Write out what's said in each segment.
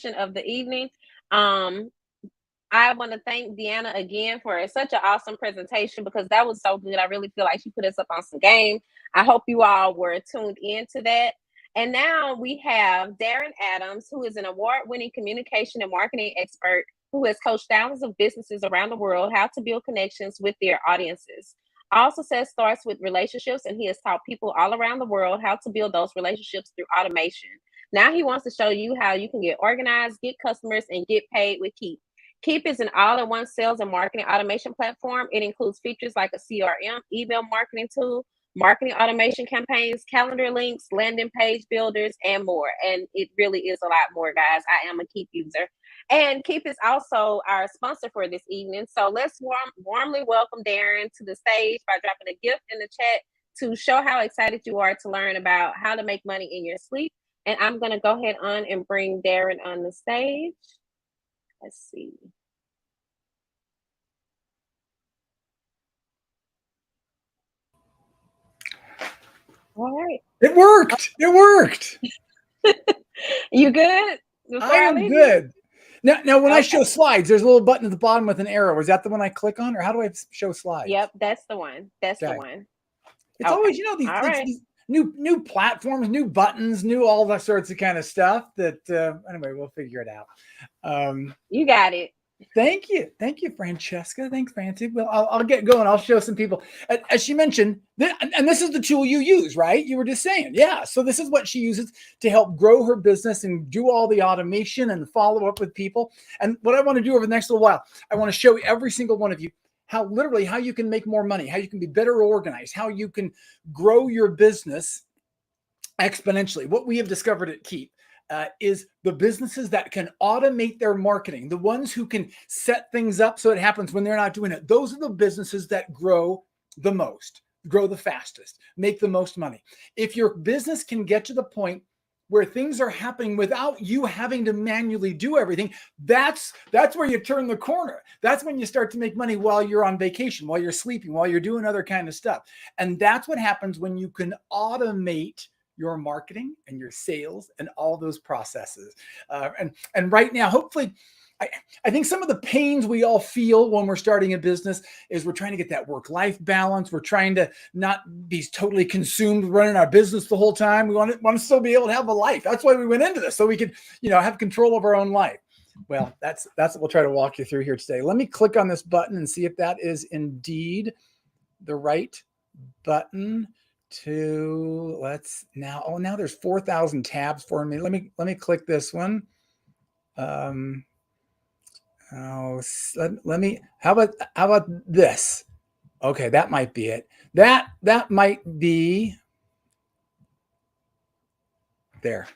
of the evening. Um, I want to thank Deanna again for such an awesome presentation because that was so good. I really feel like she put us up on some game. I hope you all were tuned into that. And now we have Darren Adams, who is an award winning communication and marketing expert who has coached thousands of businesses around the world how to build connections with their audiences. Our success starts with relationships, and he has taught people all around the world how to build those relationships through automation. Now he wants to show you how you can get organized, get customers, and get paid with Keap. Keap is an all-in-one sales and marketing automation platform. It includes features like a CRM, email marketing tool, marketing automation campaigns, calendar links, landing page builders, and more. And it really is a lot more, guys. I am a Keap user. And Keap is also our sponsor for this evening. So let's warmly welcome Darren to the stage by dropping a gift in the chat to show how excited you are to learn about how to make money in your sleep. And I'm going to go ahead on and bring Darren on the stage. Let's see. All right. It worked. It worked. You good? I am good. Now, when I show slides, there's a little button at the bottom with an arrow. Is that the one I click on, or how do I show slides? Yep, that's the one. That's the one. It's always, these new platforms, new buttons, new all that sorts of kind of stuff that, anyway, we'll figure it out. You got it. Thank you, Francesca. Thanks, Francie. Well, I'll get going. I'll show some people. As she mentioned, and this is the tool you use, right? You were just saying, yeah. So this is what she uses to help grow her business and do all the automation and follow up with people. And what I want to do over the next little while, I want to show every single one of you how you can make more money, how you can be better organized, how you can grow your business exponentially. What we have discovered at Keap is the businesses that can automate their marketing, the ones who can set things up so it happens when they're not doing it. Those are the businesses that grow the most, grow the fastest, make the most money. If your business can get to the point where things are happening without you having to manually do everything, that's where you turn the corner. That's when you start to make money while you're on vacation, while you're sleeping, while you're doing other kind of stuff. And that's what happens when you can automate your marketing and your sales and all those processes. And right now, hopefully, I think some of the pains we all feel when we're starting a business is we're trying to get that work-life balance. We're trying to not be totally consumed running our business the whole time. We want to still be able to have a life. That's why we went into this, so we could, have control of our own life. Well, that's what we'll try to walk you through here today. Let me click on this button and see if that is indeed the right button. Now there's 4,000 tabs for me. Let me click this one. Let me, how about this? Okay, that might be it. That might be there.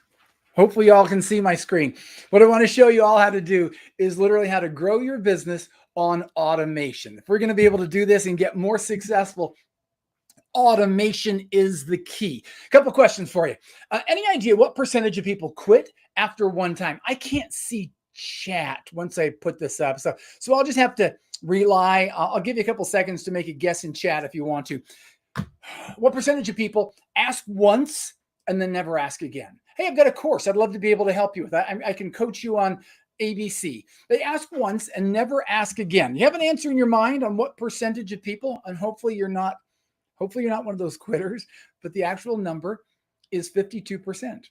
Hopefully y'all can see my screen. What I want to show you all how to do is literally how to grow your business on automation. If we're going to be able to do this and get more successful, automation is the key. A couple questions for you. Any idea what percentage of people quit after one time? I can't see chat once I put this up. So I'll just have to rely. I'll give you a couple seconds to make a guess in chat if you want to. What percentage of people ask once and then never ask again? Hey, I've got a course I'd love to be able to help you with. I can coach you on ABC. They ask once and never ask again. You have an answer in your mind on what percentage of people, and hopefully you're not one of those quitters, but the actual number is 52%.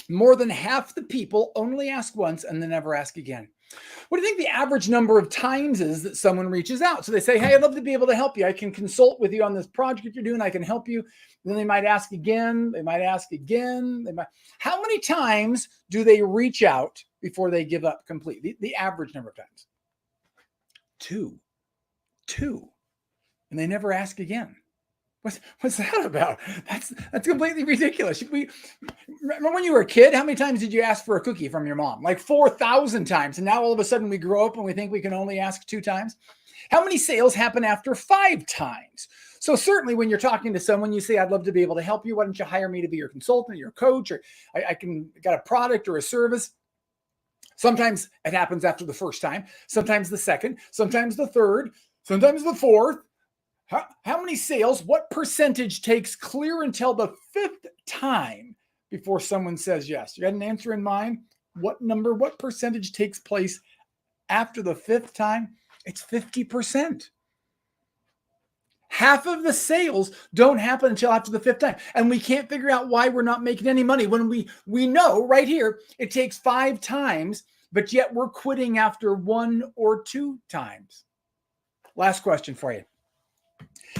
More than half the people only ask once and then never ask again. What do you think the average number of times is that someone reaches out? So they say, hey, I'd love to be able to help you. I can consult with you on this project you're doing. I can help you. Then they might ask again. They might ask again. How many times do they reach out before they give up completely? The average number of times. Two. And they never ask again. What's that about? That's completely ridiculous. Remember when you were a kid, how many times did you ask for a cookie from your mom? Like 4,000 times. And now all of a sudden we grow up and we think we can only ask 2 times. How many sales happen after 5 times? So certainly when you're talking to someone, you say, I'd love to be able to help you. Why don't you hire me to be your consultant, your coach, or I got a product or a service. Sometimes it happens after the first time, sometimes the second, sometimes the third, sometimes the fourth. How many sales, what percentage takes clear until the 5th time before someone says yes? You got an answer in mind? what percentage takes place after the 5th time? It's 50%. Half of the sales don't happen until after the 5th time. And we can't figure out why we're not making any money when we know right here it takes 5 times, but yet we're quitting after 1 or 2 times. Last question for you.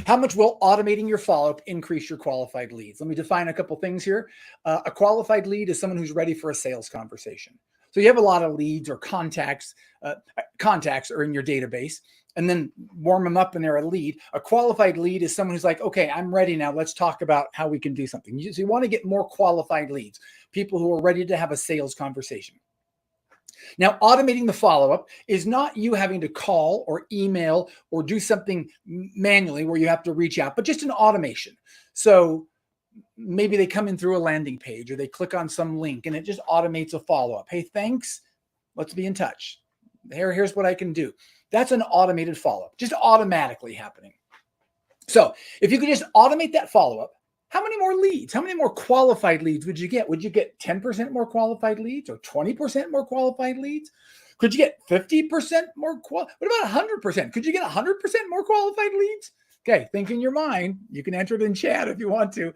How much will automating your follow-up increase your qualified leads? Let me define a couple things here. A qualified lead is someone who's ready for a sales conversation. So you have a lot of leads or contacts are in your database, and then warm them up and they're a lead. A qualified lead is someone who's like, okay, I'm ready now. Let's talk about how we can do something. So you want to get more qualified leads, people who are ready to have a sales conversation. Now, automating the follow-up is not you having to call or email or do something manually where you have to reach out, but just an automation. So maybe they come in through a landing page or they click on some link and it just automates a follow-up. Hey, thanks. Let's be in touch. Here's what I can do. That's an automated follow-up, just automatically happening. So if you could just automate that follow-up, how many more leads? How many more qualified leads would you get? Would you get 10% more qualified leads or 20% more qualified leads? Could you get 50% more? What about 100%? Could you get 100% more qualified leads? Okay, think in your mind. You can enter it in chat if you want to.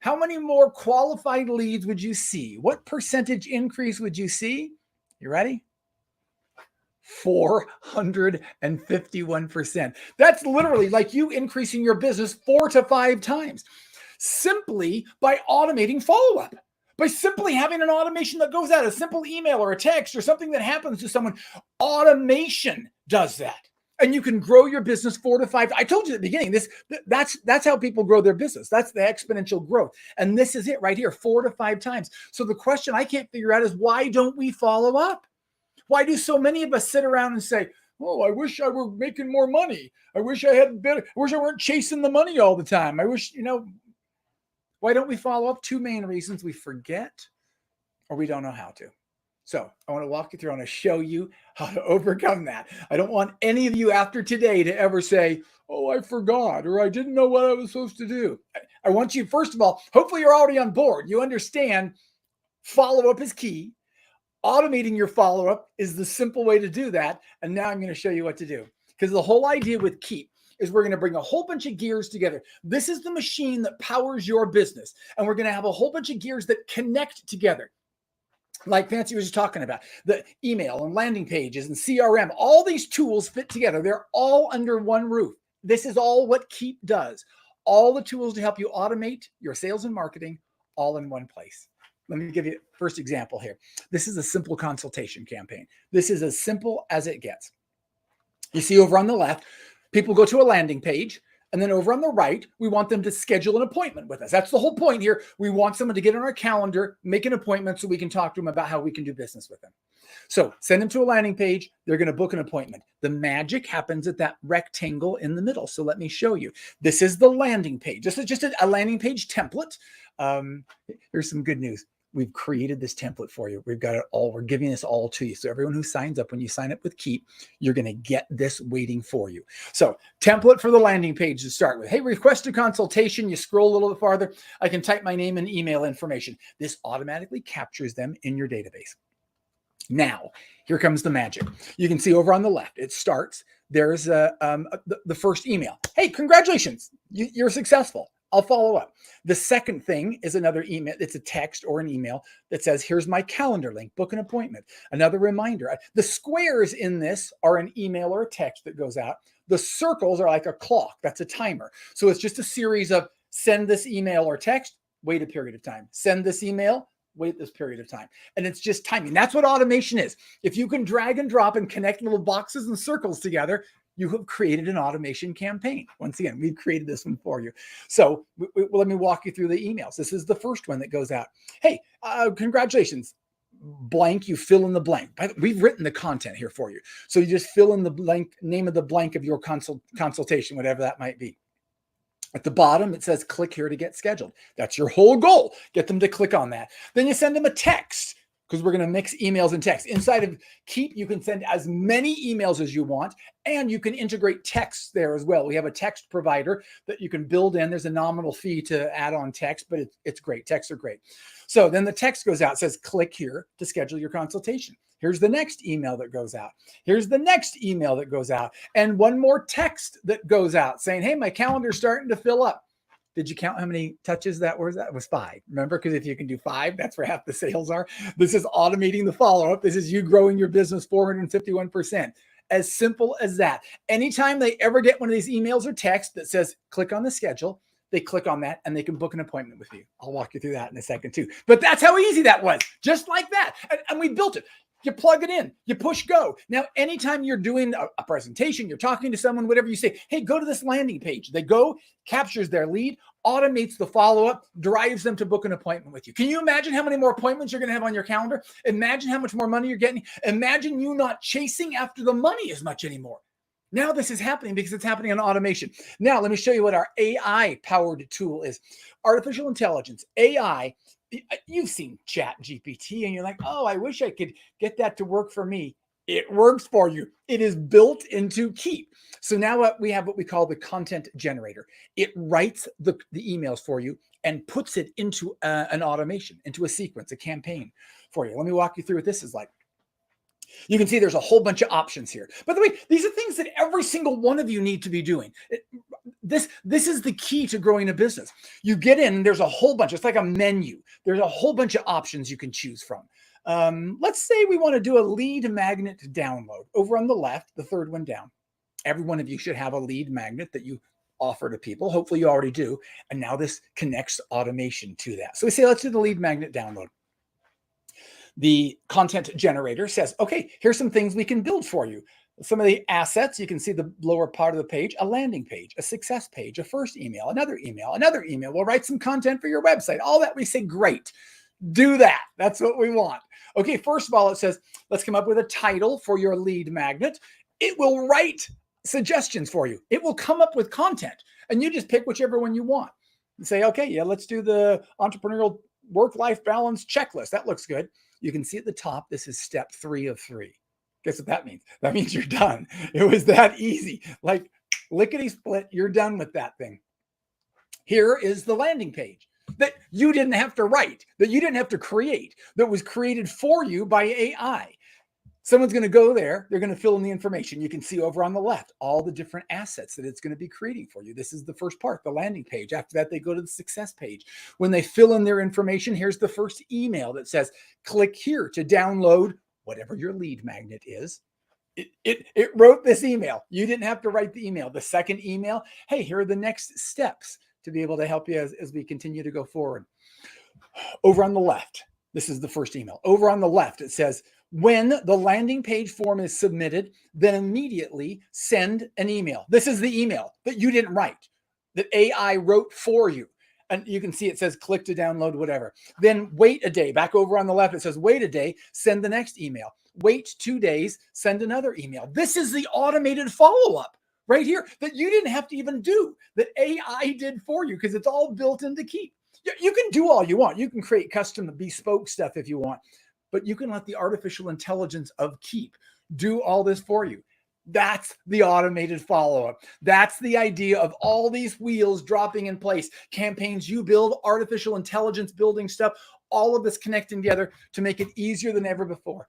How many more qualified leads would you see? What percentage increase would you see? You ready? 451%. That's literally like you increasing your business 4 to 5 times simply by automating follow-up. By simply having an automation that goes out, a simple email or a text or something that happens to someone, automation does that. And you can grow your business 4 to 5. I told you at the beginning, that's how people grow their business. That's the exponential growth. And this is it right here, 4 to 5 times. So the question I can't figure out is why don't we follow up? Why do so many of us sit around and say, oh, I wish I were making more money. I wish I had better. I wish I weren't chasing the money all the time. I wish, why don't we follow up? 2 main reasons: we forget or we don't know how to. So I want to walk you through. I want to show you how to overcome that. I don't want any of you after today to ever say, oh, I forgot, or I didn't know what I was supposed to do. I want you, first of all, hopefully you're already on board. You understand follow-up is key. Automating your follow-up is the simple way to do that. And now I'm going to show you what to do. Because the whole idea with Keap is we're going to bring a whole bunch of gears together. This is the machine that powers your business. And we're going to have a whole bunch of gears that connect together. Like Fancy was just talking about, the email and landing pages and CRM, all these tools fit together. They're all under one roof. This is all what Keap does. All the tools to help you automate your sales and marketing all in one place. Let me give you a first example here. This is a simple consultation campaign. This is as simple as it gets. You see over on the left, people go to a landing page, and then over on the right, we want them to schedule an appointment with us. That's the whole point here. We want someone to get on our calendar, make an appointment so we can talk to them about how we can do business with them. So send them to a landing page. They're going to book an appointment. The magic happens at that rectangle in the middle. So let me show you. This is the landing page. This is just a landing page template. Here's some good news. We've created this template for you. We've got it all. We're giving this all to you. So everyone who signs up, when you sign up with Keap, you're going to get this waiting for you. So template for the landing page to start with. Hey, request a consultation. You scroll a little bit farther. I can type my name and email information. This automatically captures them in your database. Now, here comes the magic. You can see over on the left, it starts. There's the first email. Hey, congratulations. You're successful. I'll follow up. The second thing is another email. It's a text or an email that says, here's my calendar link, book an appointment. Another reminder. The squares in this are an email or a text that goes out. The circles are like a clock. That's a timer. So it's just a series of send this email or text, wait a period of time. Send this email, wait this period of time. And it's just timing. That's what automation is. If you can drag and drop and connect little boxes and circles together, you have created an automation campaign. Once again, we've created this one for you. So let me walk you through the emails. This is the first one that goes out. Hey, congratulations. Blank, you fill in the blank. We've written the content here for you. So you just fill in the blank, name of the blank of your consultation, whatever that might be. At the bottom, it says, click here to get scheduled. That's your whole goal. Get them to click on that. Then you send them a text. because we're going to mix emails and text. Inside of Keap, you can send as many emails as you want, and you can integrate text there as well. We have a text provider that you can build in. There's a nominal fee to add on text, but it's great. Texts are great. So then the text goes out, says, click here to schedule your consultation. Here's the next email that goes out. Here's the next email that goes out. And one more text that goes out saying, hey, my calendar's starting to fill up. Did you count how many touches that was? That was 5. Remember, because if you can do 5, that's where half the sales are. This is automating the follow-up. This is you growing your business 451%. As simple as that. Anytime they ever get one of these emails or text that says, click on the schedule, they click on that and they can book an appointment with you. I'll walk you through that in a second too. But that's how easy that was. Just like that. And we built it. You plug it in, you push go. Now, anytime you're doing a presentation, you're talking to someone, whatever you say, hey, go to this landing page. They go, captures their lead, automates the follow-up, drives them to book an appointment with you. Can you imagine how many more appointments you're going to have on your calendar? Imagine how much more money you're getting. Imagine you not chasing after the money as much anymore. Now this is happening because it's happening in automation. Now, let me show you what our AI-powered tool is. Artificial intelligence, AI. You've seen Chat GPT and you're like, oh, I wish I could get that to work for me. It works for you. It is built into Keap. So now we have what we call the content generator. It writes the emails for you and puts it into an automation, into a sequence, a campaign for you. Let me walk you through what this is like. You can see there's a whole bunch of options here. By the way, these are things that every single one of you need to be doing. This is the key to growing a business. You get in, and there's a whole bunch. It's like a menu. There's a whole bunch of options you can choose from. Let's say we want to do a lead magnet download. Over on the left, the third one down. Every one of you should have a lead magnet that you offer to people. Hopefully you already do. And now this connects automation to that. So we say, let's do the lead magnet download. The content generator says, okay, here's some things we can build for you. Some of the assets, you can see the lower part of the page, a landing page, a success page, a first email, another email, another email. We'll write some content for your website. All that, we say, great, do that. That's what we want. Okay, first of all, it says, let's come up with a title for your lead magnet. It will write suggestions for you. It will come up with content, and you just pick whichever one you want. You say, okay, yeah, let's do the entrepreneurial work-life balance checklist. That looks good. You can see at the top, this is step 3 of 3. Guess what that means? That means you're done. It was that easy. Like lickety split, you're done with that thing. Here is the landing page that you didn't have to write, that you didn't have to create, that was created for you by AI. Someone's going to go there. They're going to fill in the information. You can see over on the left all the different assets that it's going to be creating for you. This is the first part, the landing page. After that, they go to the success page. When they fill in their information, here's the first email that says, click here to download whatever your lead magnet is. It wrote this email. You didn't have to write the email. The second email, hey, here are the next steps to be able to help you as we continue to go forward. Over on the left, this is the first email. Over on the left, it says, when the landing page form is submitted, then immediately send an email. This is the email that you didn't write, that AI wrote for you. And you can see it says click to download whatever. Then wait a day. Back over on the left, it says wait a day, send the next email. Wait 2 days, send another email. This is the automated follow-up right here that you didn't have to even do, that AI did for you, because it's all built into Keap. You can do all you want. You can create custom bespoke stuff if you want, but you can let the artificial intelligence of Keap do all this for you. That's the automated follow-up. That's the idea of all these wheels dropping in place. Campaigns you build, artificial intelligence building stuff, all of this connecting together to make it easier than ever before.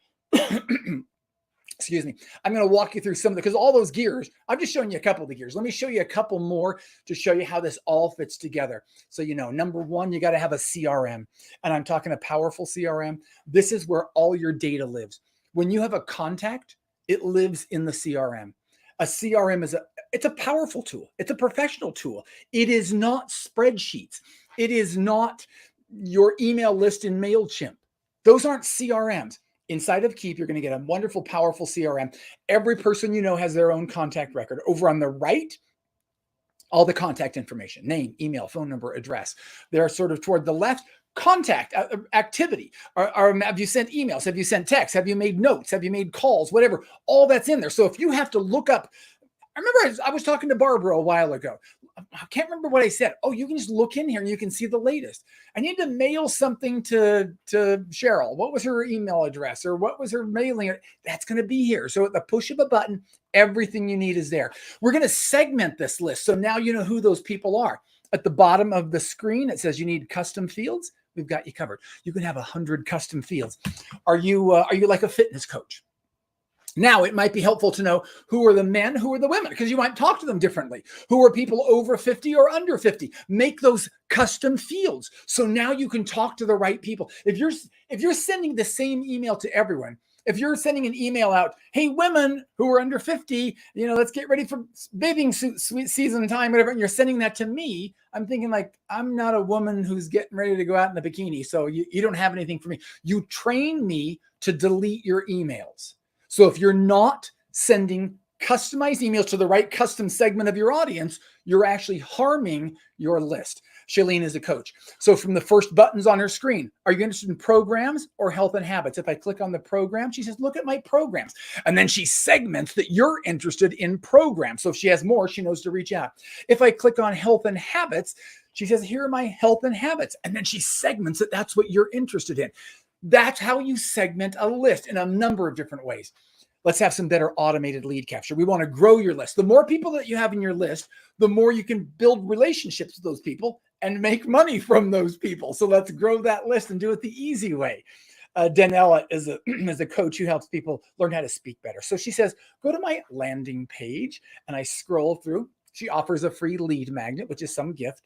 Excuse me. I'm going to walk you through some of the, because all those gears, I'm just showing you a couple of the gears. Let me show you a couple more to show you how this all fits together. So, you know, number one, you got to have a CRM, and I'm talking a powerful CRM. This is where all your data lives. When you have a contact, it lives in the CRM. A CRM it's a powerful tool. It's a professional tool. It is not spreadsheets. It is not your email list in MailChimp. Those aren't CRMs. Inside of Keap, you're going to get a wonderful, powerful CRM. Every person you know has their own contact record. Over on the right, all the contact information, name, email, phone number, address. They're sort of toward the left, contact activity. Or have you sent emails? Have you sent texts? Have you made notes? Have you made calls? Whatever. All that's in there. So if you have to look up, I remember I was talking to Barbara a while ago. I can't remember what I said. Oh, you can just look in here and you can see the latest. I need to mail something to Cheryl. What was her email address or what was her mailing? That's going to be here. So at the push of a button, everything you need is there. We're going to segment this list. So now you know who those people are. At the bottom of the screen, it says you need custom fields. We've got you covered. You can have 100 custom fields. Are you like a fitness coach? Now, it might be helpful to know who are the men, who are the women, because you might talk to them differently. Who are people over 50 or under 50? Make those custom fields. So now you can talk to the right people. If you're sending the same email to everyone, if you're sending an email out, hey, women who are under 50, let's get ready for bathing suit season time, whatever, and you're sending that to me, I'm thinking like, I'm not a woman who's getting ready to go out in a bikini, so you don't have anything for me. You train me to delete your emails. So if you're not sending customized emails to the right custom segment of your audience, you're actually harming your list. Shailene is a coach. So from the first buttons on her screen, are you interested in programs or health and habits? If I click on the program, she says, look at my programs. And then she segments that you're interested in programs. So if she has more, she knows to reach out. If I click on health and habits, she says, here are my health and habits. And then she segments that that's what you're interested in. That's how you segment a list in a number of different ways. Let's have some better automated lead capture. We want to grow your list. The more people that you have in your list, the more you can build relationships with those people and make money from those people. So let's grow that list and do it the easy way. Danella is a coach who helps people learn how to speak better. So she says, go to my landing page, and I scroll through. She offers a free lead magnet, which is some gift.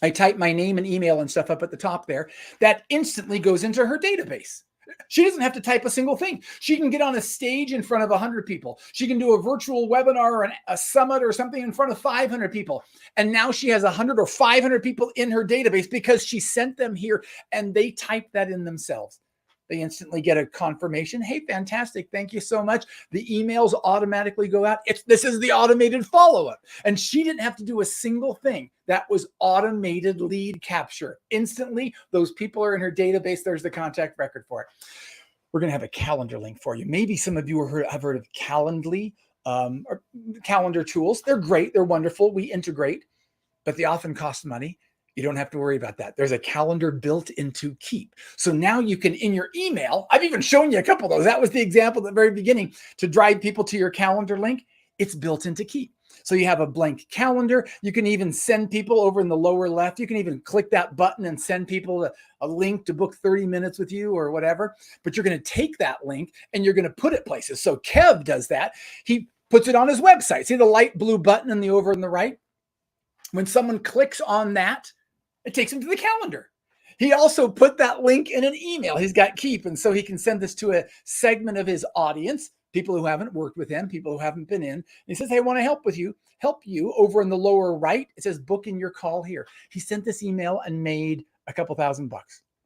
I type my name and email and stuff up at the top there. That instantly goes into her database. She doesn't have to type a single thing. She can get on a stage in front of 100 people. She can do a virtual webinar or a summit or something in front of 500 people. And now she has 100 or 500 people in her database because she sent them here and they typed that in themselves. They instantly get a confirmation. Hey, fantastic. Thank you so much. The emails automatically go out. This is the automated follow-up. And she didn't have to do a single thing. That was automated lead capture. Instantly, those people are in her database. There's the contact record for it. We're going to have a calendar link for you. Maybe some of you have heard of Calendly or calendar tools. They're great. They're wonderful. We integrate, but they often cost money. You don't have to worry about that. There's a calendar built into Keap. So now you can, in your email, I've even shown you a couple of those. That was the example at the very beginning to drive people to your calendar link. It's built into Keap. So you have a blank calendar. You can even send people over in the lower left. You can even click that button and send people a link to book 30 minutes with you or whatever. But you're going to take that link and you're going to put it places. So Kev does that. He puts it on his website. See the light blue button in the over on the right? When someone clicks on that, it takes him to the calendar. He also put that link in an email. He's got Keap, and so he can send this to a segment of his audience, people who haven't worked with him, people who haven't been in. And he says, hey, I want to help you. Over in the lower right, it says book in your call here. He sent this email and made a couple $1,000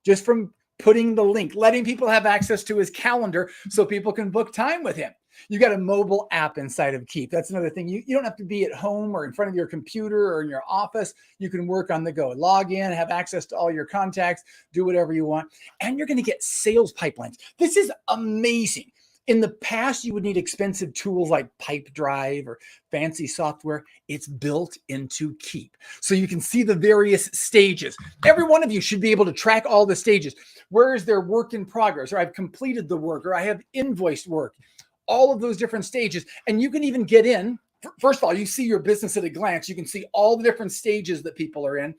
just from putting the link, letting people have access to his calendar so people can book time with him. You got a mobile app inside of Keap. That's another thing. You don't have to be at home or in front of your computer or in your office. You can work on the go. Log in, have access to all your contacts, do whatever you want. And you're going to get sales pipelines. This is amazing. In the past, you would need expensive tools like Pipedrive or fancy software. It's built into Keap. So you can see the various stages. Every one of you should be able to track all the stages. Where is their work in progress? Or I've completed the work, or I have invoiced work. All of those different stages. And you can even get in. First of all, you see your business at a glance. You can see all the different stages that people are in.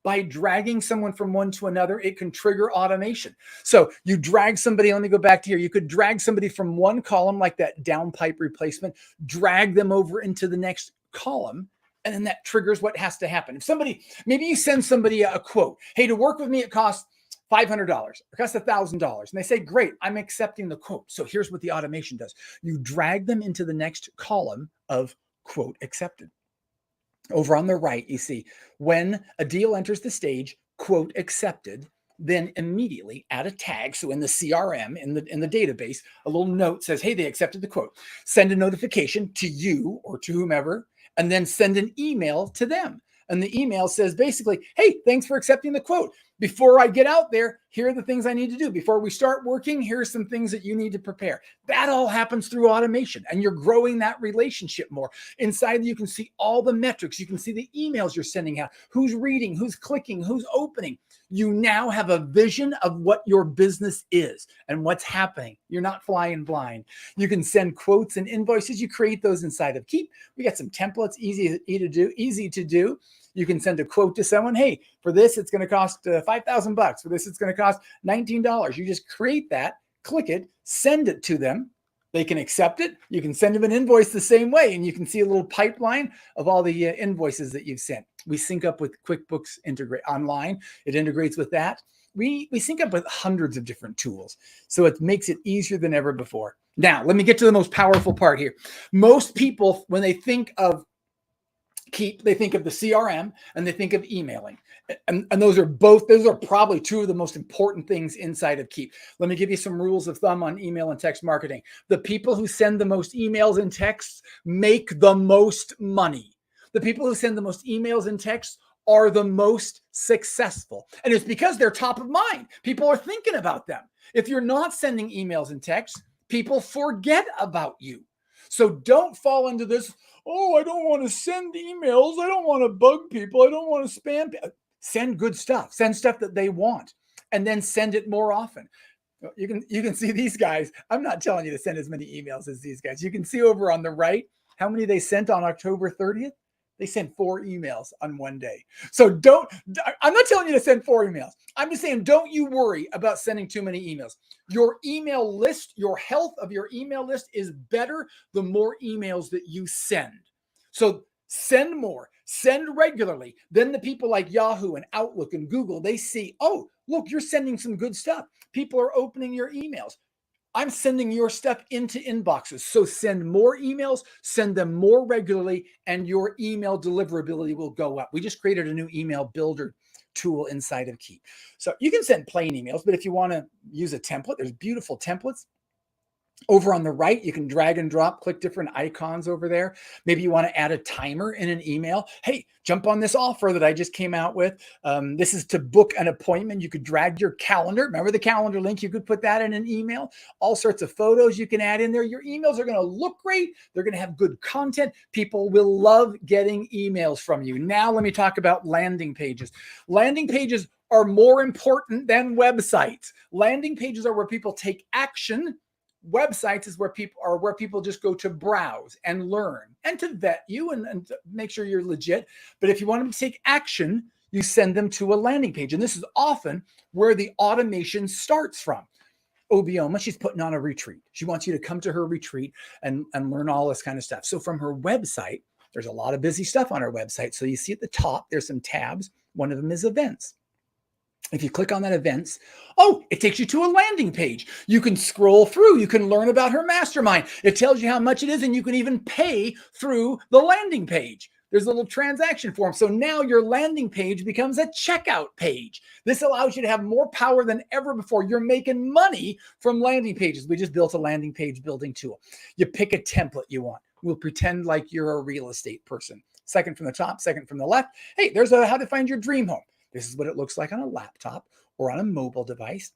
By dragging someone from one to another, it can trigger automation. So you drag somebody, let me go back to here. You could drag somebody from one column, like that downpipe replacement, drag them over into the next column, and then that triggers what has to happen. If somebody, maybe you send somebody a quote, hey, to work with me, it costs $500, it costs $1,000. And they say, great, I'm accepting the quote. So here's what the automation does. You drag them into the next column of quote accepted. Over on the right, you see when a deal enters the stage, quote accepted, then immediately add a tag. So in the CRM, in the database, a little note says, hey, they accepted the quote. Send a notification to you or to whomever, and then send an email to them. And the email says basically, hey, thanks for accepting the quote. Before I get out there, here are the things I need to do. Before we start working, here's some things that you need to prepare. That all happens through automation, and you're growing that relationship more. Inside, you can see all the metrics. You can see the emails you're sending out, who's reading, who's clicking, who's opening. You now have a vision of what your business is and what's happening. You're not flying blind. You can send quotes and invoices. You create those inside of Keap. We got some templates, easy to do. You can send a quote to someone. Hey, for this, it's going to cost $5,000. For this, it's going to cost $19. You just create that, click it, send it to them. They can accept it. You can send them an invoice the same way, and you can see a little pipeline of all the invoices that you've sent. We sync up with QuickBooks Integrate online. It integrates with that. We sync up with hundreds of different tools, so it makes it easier than ever before. Now, let me get to the most powerful part here. Most people, when they think of Keap, they think of the CRM and they think of emailing. And those are probably two of the most important things inside of Keap. Let me give you some rules of thumb on email and text marketing. The people who send the most emails and texts make the most money. The people who send the most emails and texts are the most successful. And it's because they're top of mind. People are thinking about them. If you're not sending emails and texts, people forget about you. So don't fall into this, oh, I don't want to send emails. I don't want to bug people. I don't want to spam. Send good stuff. Send stuff that they want, and then send it more often. You can see these guys. I'm not telling you to send as many emails as these guys. You can see over on the right how many they sent on October 30th. They sent 4 emails on one day. So I'm not telling you to send 4 emails. I'm just saying, don't you worry about sending too many emails. Your email list, your health of your email list is better the more emails that you send. So send more, send regularly. Then the people like Yahoo and Outlook and Google, they see, oh, look, you're sending some good stuff. People are opening your emails. I'm sending your stuff into inboxes. So send more emails, send them more regularly, and your email deliverability will go up. We just created a new email builder tool inside of Keap. So you can send plain emails, but if you want to use a template, there's beautiful templates. Over on the right, you can drag and drop, click different icons over there. Maybe you want to add a timer in an email. Hey, jump on this offer that I just came out with. This is to book an appointment. You could drag your calendar. Remember the calendar link? You could put that in an email. All sorts of photos you can add in there. Your emails are going to look great. They're going to have good content. People will love getting emails from you. Now let me talk about landing pages. Landing pages are more important than websites. Landing pages are where people take action. Websites is where people just go to browse and learn and to vet you and to make sure you're legit. But if you want them to take action, you send them to a landing page. And this is often where the automation starts from. Obioma, she's putting on a retreat. She wants you to come to her retreat and learn all this kind of stuff. So from her website, there's a lot of busy stuff on her website. So you see at the top, there's some tabs. One of them is events. If you click on that events, it takes you to a landing page. You can scroll through. You can learn about her mastermind. It tells you how much it is, and you can even pay through the landing page. There's a little transaction form. So now your landing page becomes a checkout page. This allows you to have more power than ever before. You're making money from landing pages. We just built a landing page building tool. You pick a template you want. We'll pretend like you're a real estate person. Second from the top, second from the left. Hey, there's a how to find your dream home. This is what it looks like on a laptop or on a mobile device.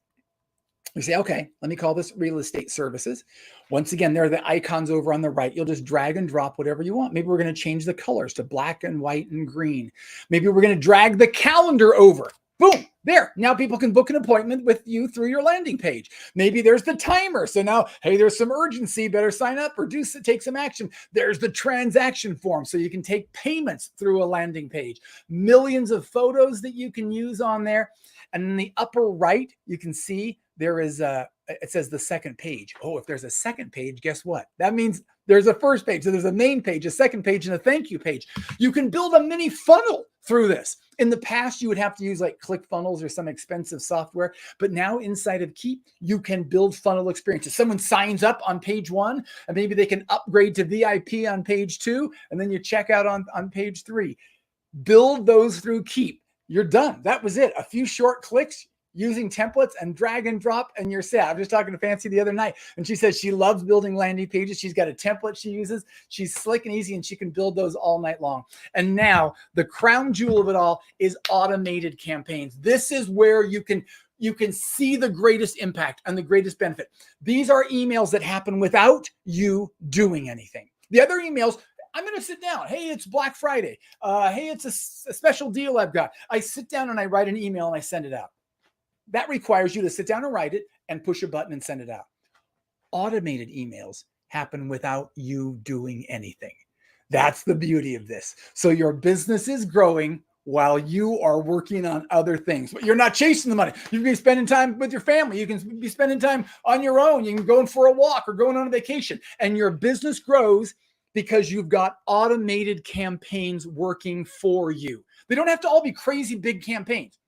You say, okay, let me call this real estate services. Once again, there are the icons over on the right. You'll just drag and drop whatever you want. Maybe we're going to change the colors to black and white and green. Maybe we're going to drag the calendar over. Boom, there. Now people can book an appointment with you through your landing page. Maybe there's the timer. So now, hey, there's some urgency. Better sign up or take some action. There's the transaction form. So you can take payments through a landing page. Millions of photos that you can use on there. And in the upper right, you can see there is it says the second page. Oh, if there's a second page, guess what? That means there's a first page. So there's a main page, a second page, and a thank you page. You can build a mini funnel through this. In the past, you would have to use like ClickFunnels or some expensive software. But now inside of Keap, you can build funnel experiences. Someone signs up on page 1, and maybe they can upgrade to VIP on page 2, and then you check out on page 3. Build those through Keap. You're done. That was it. A few short clicks. using templates and drag and drop, and you're set. I was just talking to Fancy the other night, and she says she loves building landing pages. She's got a template she uses. She's slick and easy, and she can build those all night long. And now the crown jewel of it all is automated campaigns. This is where you can see the greatest impact and the greatest benefit. These are emails that happen without you doing anything. The other emails, I'm going to sit down. Hey, it's Black Friday. Hey, it's a special deal I've got. I sit down and I write an email and I send it out. That requires you to sit down and write it and push a button and send it out. Automated emails happen without you doing anything. That's the beauty of this. So your business is growing while you are working on other things, but you're not chasing the money. You can be spending time with your family. You can be spending time on your own. You can go for a walk or going on a vacation, and your business grows because you've got automated campaigns working for you. They don't have to all be crazy big campaigns.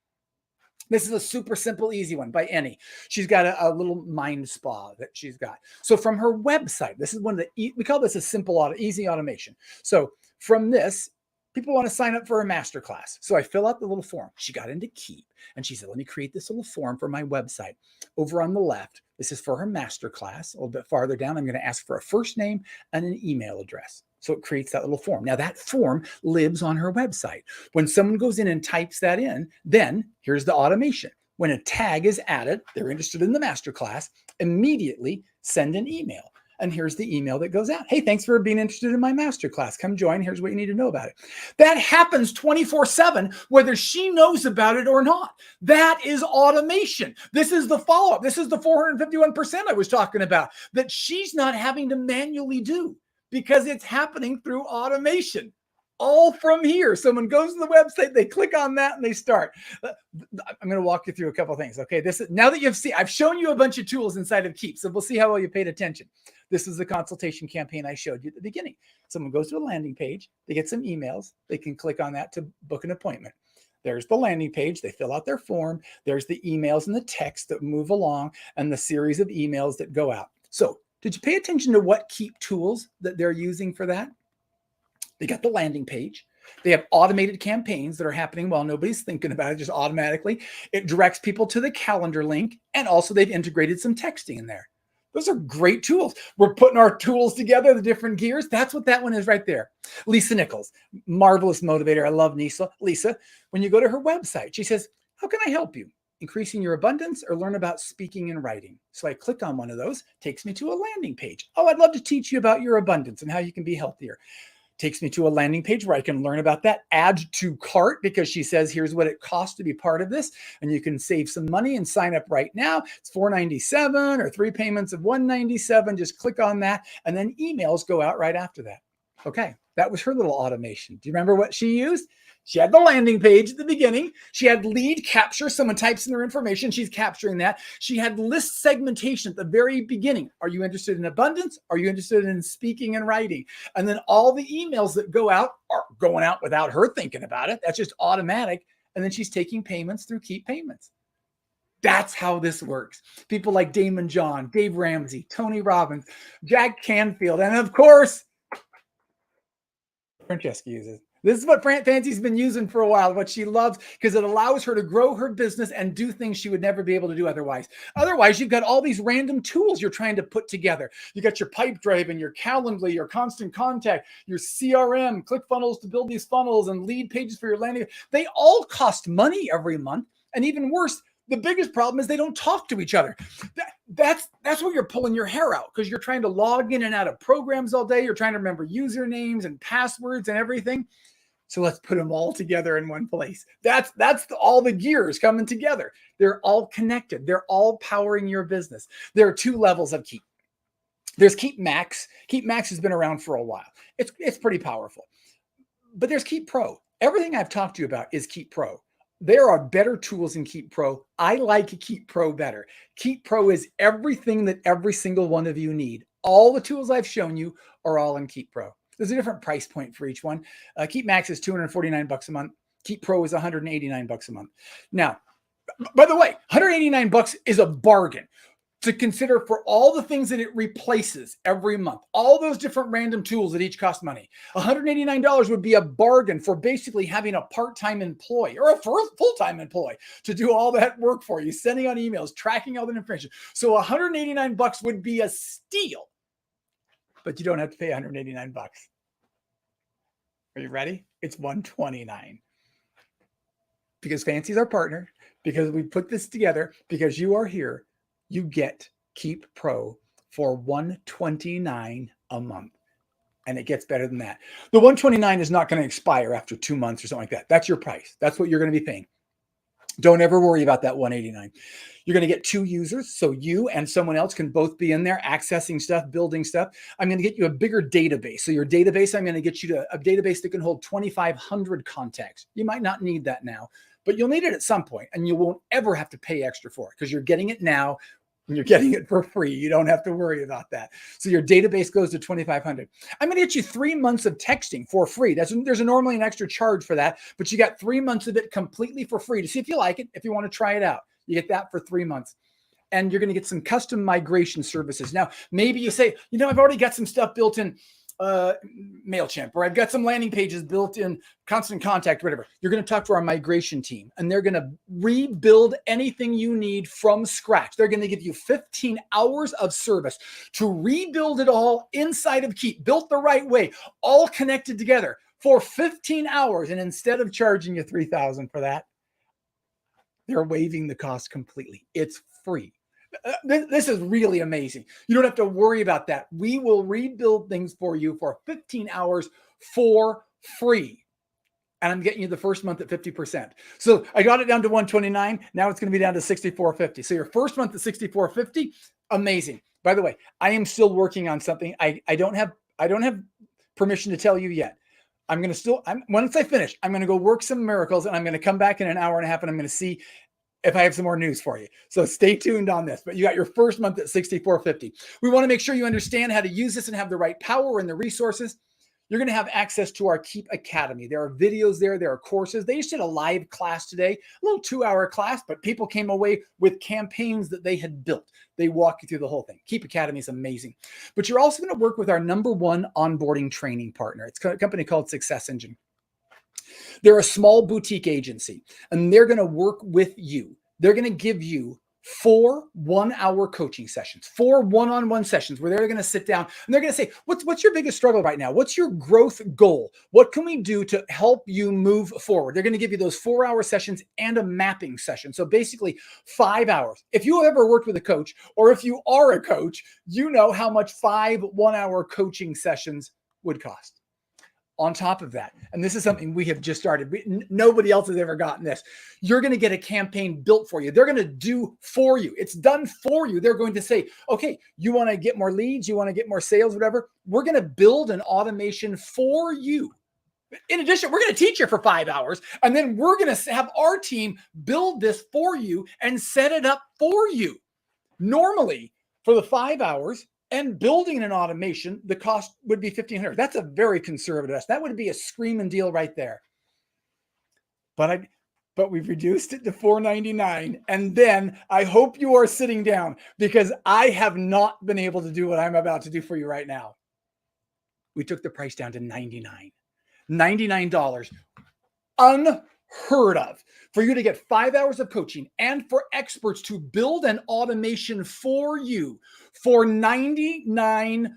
This is a super simple, easy one by Annie. She's got a little mind spa that she's got. So from her website, this is one of the, we call this a simple, easy automation. So from this, people want to sign up for a masterclass. So I fill out the little form. She got into Keap and she said, let me create this little form for my website. Over on the left, this is for her masterclass. A little bit farther down, I'm going to ask for a first name and an email address. So it creates that little form. Now that form lives on her website. When someone goes in and types that in, then here's the automation. When a tag is added, they're interested in the masterclass, immediately send an email. And here's the email that goes out. Hey, thanks for being interested in my masterclass. Come join. Here's what you need to know about it. That happens 24/7, whether she knows about it or not. That is automation. This is the follow-up. This is the 451% I was talking about that she's not having to manually do because it's happening through automation. All from here. Someone goes to the website, they click on that and they start. I'm going to walk you through a couple of things. Okay. This is now that you've seen, I've shown you a bunch of tools inside of Keap. So we'll see how well you paid attention. This is the consultation campaign I showed you at the beginning. Someone goes to a landing page, they get some emails, they can click on that to book an appointment. There's the landing page. They fill out their form. There's the emails and the text that move along and the series of emails that go out. So did you pay attention to what Keap tools that they're using for that? They got the landing page. They have automated campaigns that are happening while nobody's thinking about it, just automatically. It directs people to the calendar link, and also they've integrated some texting in there. Those are great tools. We're putting our tools together, the different gears. That's what that one is right there. Lisa Nichols, marvelous motivator. I love Lisa. When you go to her website, she says, how can I help you? Increasing your abundance or learn about speaking and writing. So I click on one of those, takes me to a landing page. Oh, I'd love to teach you about your abundance and how you can be healthier. Takes me to a landing page where I can learn about that, add to cart, because she says, here's what it costs to be part of this. And you can save some money and sign up right now. It's $497 or 3 payments of $197. Just click on that. And then emails go out right after that. Okay. That was her little automation. Do you remember what she used? She had the landing page at the beginning. She had lead capture. Someone types in their information. She's capturing that. She had list segmentation at the very beginning. Are you interested in abundance? Are you interested in speaking and writing? And then all the emails that go out are going out without her thinking about it. That's just automatic. And then she's taking payments through Keap Payments. That's how this works. People like Damon John, Dave Ramsey, Tony Robbins, Jack Canfield, and of course, Francesca uses. This is what Fancy's been using for a while, what she loves, because it allows her to grow her business and do things she would never be able to do otherwise. Otherwise, you've got all these random tools you're trying to put together. You got your Pipedrive and your Calendly, your Constant Contact, your CRM, ClickFunnels to build these funnels, and lead pages for your landing. They all cost money every month. And even worse, the biggest problem is they don't talk to each other. That's where you're pulling your hair out, because you're trying to log in and out of programs all day. You're trying to remember usernames and passwords and everything. So let's put them all together in one place. That's all the gears coming together. They're all connected. They're all powering your business. There are 2 levels of Keap. There's Keap Max. Keap Max has been around for a while. It's pretty powerful. But there's Keap Pro. Everything I've talked to you about is Keap Pro. There are better tools in Keap Pro. I like Keap Pro better. Keap Pro is everything that every single one of you need. All the tools I've shown you are all in Keap Pro. There's a different price point for each one. Keap Max is $249 a month. Keap Pro is $189 a month. Now, by the way, $189 is a bargain. to consider for all the things that it replaces every month, all those different random tools that each cost money. $189 would be a bargain for basically having a part-time employee or a full-time employee to do all that work for you, sending out emails, tracking all that information. So $189 would be a steal, but you don't have to pay $189. Are you ready? It's $129. Because Fancy's our partner, because we put this together, because you are here, you get Keap Pro for $129 a month. And it gets better than that. The $129 is not going to expire after 2 months or something like that. That's your price. That's what you're going to be paying. Don't ever worry about that $189. You're going to get 2 users, so you and someone else can both be in there accessing stuff, building stuff. I'm going to get you a bigger database. So your database, I'm going to get you to a database that can hold 2,500 contacts. You might not need that now, but you'll need it at some point, and you won't ever have to pay extra for it because you're getting it now and you're getting it for free. You don't have to worry about that. So your database goes to 2,500. I'm going to get you 3 months of texting for free. There's normally an extra charge for that, but you got 3 months of it completely for free to see if you like it, if you want to try it out. You get that for 3 months. And you're going to get some custom migration services. Now, maybe you say, I've already got some stuff built in MailChimp, or I've got some landing pages built in Constant Contact, whatever. You're going to talk to our migration team, and they're going to rebuild anything you need from scratch. They're going to give you 15 hours of service to rebuild it all inside of Keap, built the right way, all connected together for 15 hours. And instead of charging you $3,000 for that, they're waiving the cost completely. It's free. This is really amazing. You don't have to worry about that. We will rebuild things for you for 15 hours for free. And I'm getting you the first month at 50%. So I got it down to $129. Now it's going to be down to $64.50. So your first month at $64.50, amazing. By the way, I am still working on something. I don't have permission to tell you yet. Once I finish, I'm going to go work some miracles, and I'm going to come back in an hour and a half, and I'm going to see if I have some more news for you. So stay tuned on this. But you got your first month at $64.50. We want to make sure you understand how to use this and have the right power and the resources. You're going to have access to our Keap Academy. There are videos there. There are courses. They just did a live class today, a little 2-hour class, but people came away with campaigns that they had built. They walk you through the whole thing. Keap Academy is amazing. But you're also going to work with our #1 onboarding training partner. It's a company called Success Engine. They're a small boutique agency, and they're going to work with you. They're going to give you 4 one-hour coaching sessions, 4 one-on-one sessions where they're going to sit down and they're going to say, what's your biggest struggle right now? What's your growth goal? What can we do to help you move forward? They're going to give you those 4-hour sessions and a mapping session. So basically 5 hours. If you have ever worked with a coach, or if you are a coach, you know how much 5 one-hour coaching sessions would cost. On top of that, and this is something we have just started. Nobody else has ever gotten this. You're going to get a campaign built for you. They're going to do for you. It's done for you. They're going to say, okay, you want to get more leads, you want to get more sales, whatever. We're going to build an automation for you. In addition, we're going to teach you for 5 hours, and then we're going to have our team build this for you and set it up for you. Normally, for the 5 hours, and building an automation, the cost would be $1,500. That's a very conservative estimate. That would be a screaming deal right there. But we've reduced it to $499. And then I hope you are sitting down, because I have not been able to do what I'm about to do for you right now. We took the price down to $99. $99. Unheard of. For you to get 5 hours of coaching and for experts to build an automation for you for $99.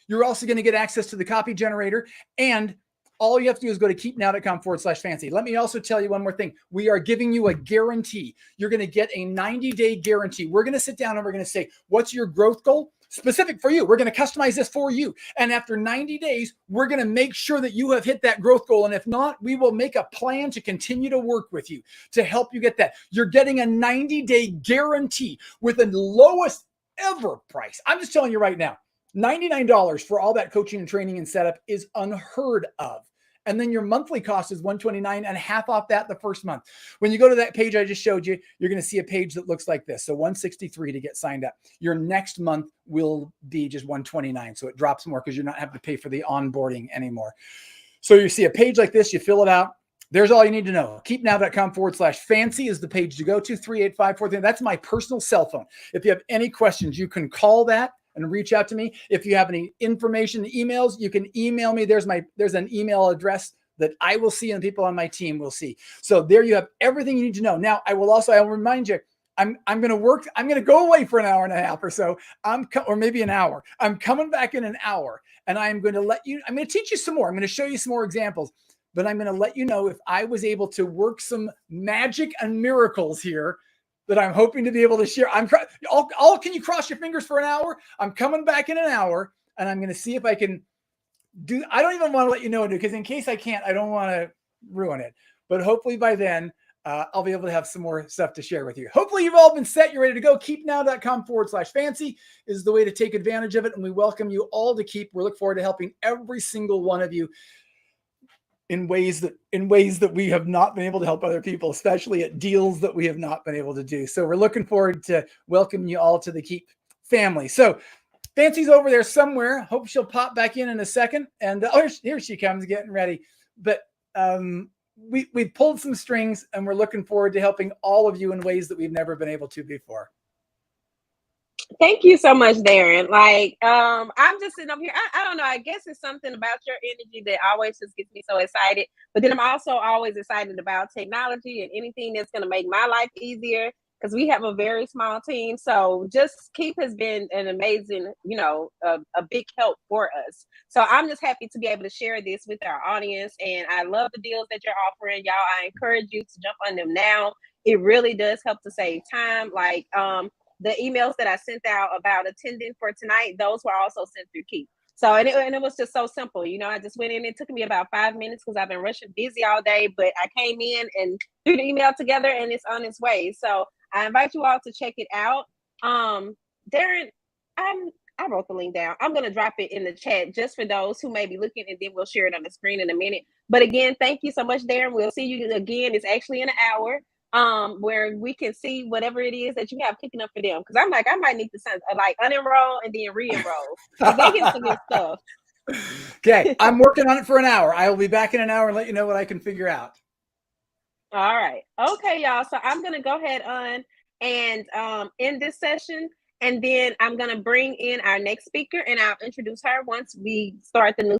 You're also going to get access to the copy generator, and all you have to do is go to keepnow.com/fancy. Let me also tell you one more thing. We are giving you a guarantee. You're going to get a 90-day guarantee. We're going to sit down and we're going to say, what's your growth goal? Specific for you. We're going to customize this for you. And after 90 days, we're going to make sure that you have hit that growth goal. And if not, we will make a plan to continue to work with you to help you get that. You're getting a 90-day guarantee with the lowest ever price. I'm just telling you right now, $99 for all that coaching and training and setup is unheard of. And then your monthly cost is $129, and half off that the first month. When you go to that page I just showed you, you're going to see a page that looks like this. So $163 to get signed up. Your next month will be just $129. So it drops more because you're not having to pay for the onboarding anymore. So you see a page like this, you fill it out. There's all you need to know. Keepnow.com/fancy is the page to go to. 38543. That's my personal cell phone. If you have any questions, you can call that and reach out to me. If you have any information, emails, you can email me. There's an email address that I will see and people on my team will see. So there you have everything you need to know. Now, I will remind you, I'm going to go away for an hour and a half or so. Or maybe an hour. I'm coming back in an hour, and I'm going to teach you some more. I'm going to show you some more examples, but I'm going to let you know if I was able to work some magic and miracles here that I'm hoping to be able to share. Can you cross your fingers for an hour? I'm coming back in an hour, and I'm going to see if I can I don't even want to let you know, because in case I can't, I don't want to ruin it. But hopefully by then, I'll be able to have some more stuff to share with you. Hopefully you've all been set. You're ready to go. Keepnow.com/fancy is the way to take advantage of it. And we welcome you all to Keap. We look forward to helping every single one of you in ways that we have not been able to help other people, especially at deals that we have not been able to do. So we're looking forward to welcoming you all to the Keap family. So Fancy's over there somewhere. Hope she'll pop back in a second. And here she comes, getting ready. But we pulled some strings, and we're looking forward to helping all of you in ways that we've never been able to before. Thank you so much, Darren. Like, I'm just sitting up here. I don't know. I guess it's something about your energy that always just gets me so excited. But then I'm also always excited about technology and anything that's going to make my life easier, because we have a very small team. So just Keap has been an amazing, a big help for us. So I'm just happy to be able to share this with our audience. And I love the deals that you're offering, y'all. I encourage you to jump on them now. It really does help to save time. Like, the emails that I sent out about attending for tonight, those were also sent through Keap. So, and it was just so simple. I just went in. It took me about 5 minutes because I've been rushing busy all day, but I came in and threw the email together, and it's on its way. So I invite you all to check it out. Darren, I wrote the link down. I'm going to drop it in the chat just for those who may be looking, and then we'll share it on the screen in a minute. But again, thank you so much, Darren. We'll see you again. It's actually in an hour. Where we can see whatever it is that you have kicking up for them. Because I'm like, I might need to unenroll and then re-enroll. Because they get some good stuff. Okay, I'm working on it for an hour. I will be back in an hour and let you know what I can figure out. All right. Okay, y'all. So I'm going to go ahead on and end this session. And then I'm going to bring in our next speaker, and I'll introduce her once we start the new